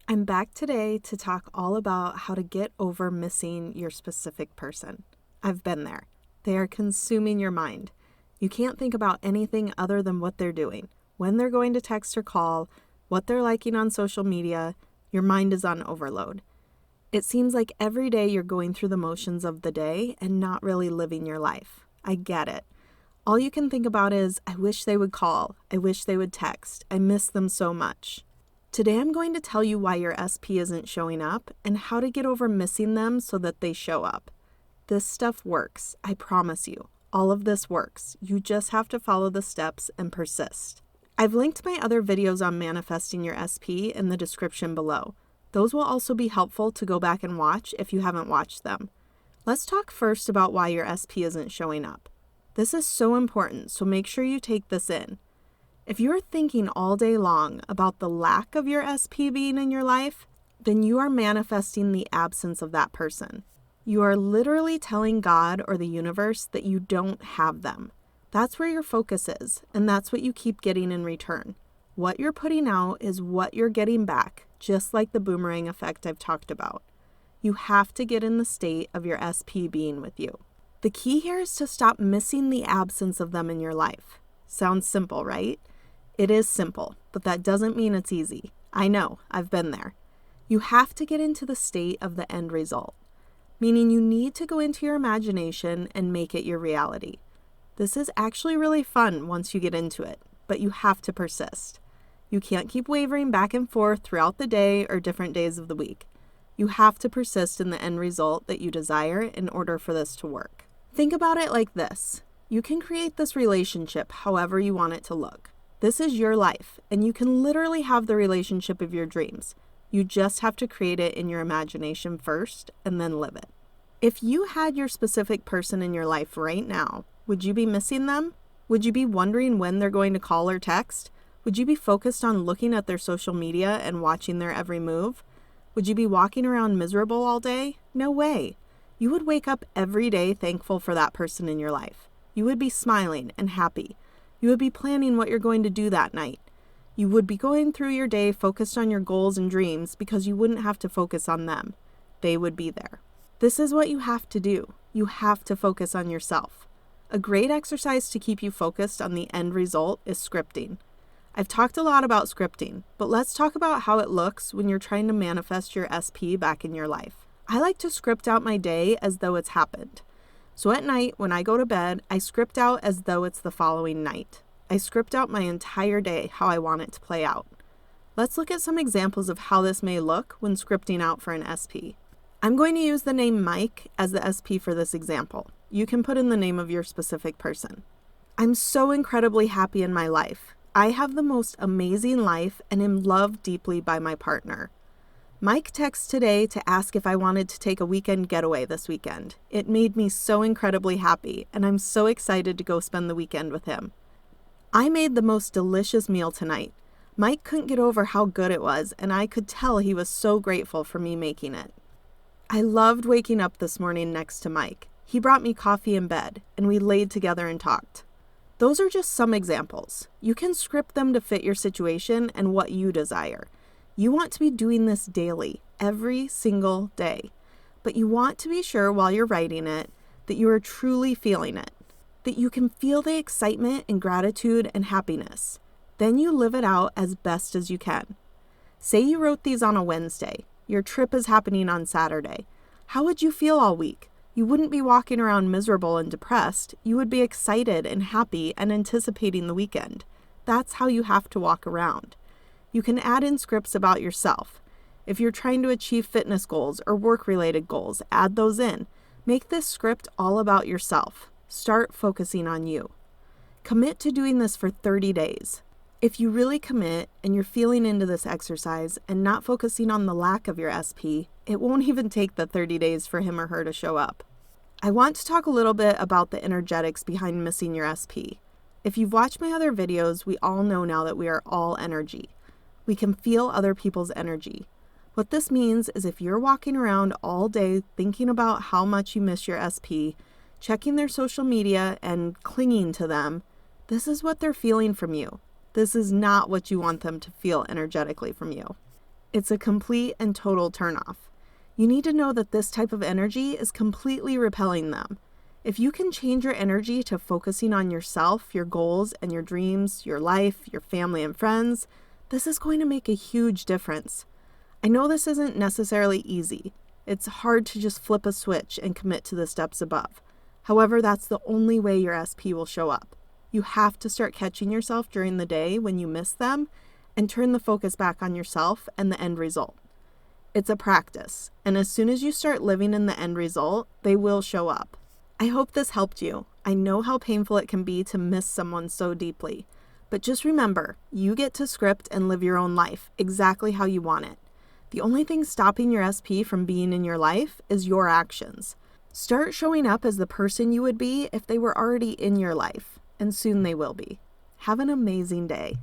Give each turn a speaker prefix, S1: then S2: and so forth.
S1: I'm back today to talk all about how to get over missing your specific person. I've been there. They are consuming your mind. You can't think about anything other than what they're doing, when they're going to text or call, what they're liking on social media. Your mind is on overload. It seems like every day you're going through the motions of the day and not really living your life. I get it. All you can think about is, I wish they would call. I wish they would text. I miss them so much. Today I'm going to tell you why your SP isn't showing up and how to get over missing them so that they show up. This stuff works, I promise you. All of this works. You just have to follow the steps and persist. I've linked my other videos on manifesting your SP in the description below. Those will also be helpful to go back and watch if you haven't watched them. Let's talk first about why your SP isn't showing up. This is so important, so make sure you take this in. If you're thinking all day long about the lack of your SP being in your life, then you are manifesting the absence of that person. You are literally telling God or the universe that you don't have them. That's where your focus is, and that's what you keep getting in return. What you're putting out is what you're getting back, just like the boomerang effect I've talked about. You have to get in the state of your SP being with you. The key here is to stop missing the absence of them in your life. Sounds simple, right? It is simple, but that doesn't mean it's easy. I know, I've been there. You have to get into the state of the end result, meaning you need to go into your imagination and make it your reality. This is actually really fun once you get into it, but you have to persist. You can't keep wavering back and forth throughout the day or different days of the week. You have to persist in the end result that you desire in order for this to work. Think about it like this. You can create this relationship however you want it to look. This is your life, and you can literally have the relationship of your dreams. You just have to create it in your imagination first and then live it. If you had your specific person in your life right now, would you be missing them? Would you be wondering when they're going to call or text? Would you be focused on looking at their social media and watching their every move? Would you be walking around miserable all day? No way. You would wake up every day thankful for that person in your life. You would be smiling and happy. You would be planning what you're going to do that night. You would be going through your day focused on your goals and dreams because you wouldn't have to focus on them. They would be there. This is what you have to do. You have to focus on yourself. A great exercise to keep you focused on the end result is scripting. I've talked a lot about scripting, but let's talk about how it looks when you're trying to manifest your SP back in your life. I like to script out my day as though it's happened. So at night, when I go to bed, I script out as though it's the following night. I script out my entire day how I want it to play out. Let's look at some examples of how this may look when scripting out for an SP. I'm going to use the name Mike as the SP for this example. You can put in the name of your specific person. I'm so incredibly happy in my life. I have the most amazing life and am loved deeply by my partner. Mike texted today to ask if I wanted to take a weekend getaway this weekend. It made me so incredibly happy, and I'm so excited to go spend the weekend with him. I made the most delicious meal tonight. Mike couldn't get over how good it was, and I could tell he was so grateful for me making it. I loved waking up this morning next to Mike. He brought me coffee in bed, and we laid together and talked. Those are just some examples. You can script them to fit your situation and what you desire. You want to be doing this daily, every single day. But you want to be sure while you're writing it that you are truly feeling it, that you can feel the excitement and gratitude and happiness. Then you live it out as best as you can. Say you wrote these on a Wednesday. Your trip is happening on Saturday. How would you feel all week? You wouldn't be walking around miserable and depressed. You would be excited and happy and anticipating the weekend. That's how you have to walk around. You can add in scripts about yourself. If you're trying to achieve fitness goals or work-related goals, add those in. Make this script all about yourself. Start focusing on you. Commit to doing this for 30 days. If you really commit and you're feeling into this exercise and not focusing on the lack of your SP, it won't even take the 30 days for him or her to show up. I want to talk a little bit about the energetics behind missing your SP. If you've watched my other videos, we all know now that we are all energy. We can feel other people's energy. What this means is if you're walking around all day thinking about how much you miss your SP, checking their social media and clinging to them, this is what they're feeling from you. This is not what you want them to feel energetically from you. It's a complete and total turnoff. You need to know that this type of energy is completely repelling them. If you can change your energy to focusing on yourself, your goals and your dreams, your life, your family and friends, this is going to make a huge difference. I know this isn't necessarily easy. It's hard to just flip a switch and commit to the steps above. However, that's the only way your SP will show up. You have to start catching yourself during the day when you miss them and turn the focus back on yourself and the end result. It's a practice, and as soon as you start living in the end result, they will show up. I hope this helped you. I know how painful it can be to miss someone so deeply. But just remember, you get to script and live your own life exactly how you want it. The only thing stopping your SP from being in your life is your actions. Start showing up as the person you would be if they were already in your life, and soon they will be. Have an amazing day.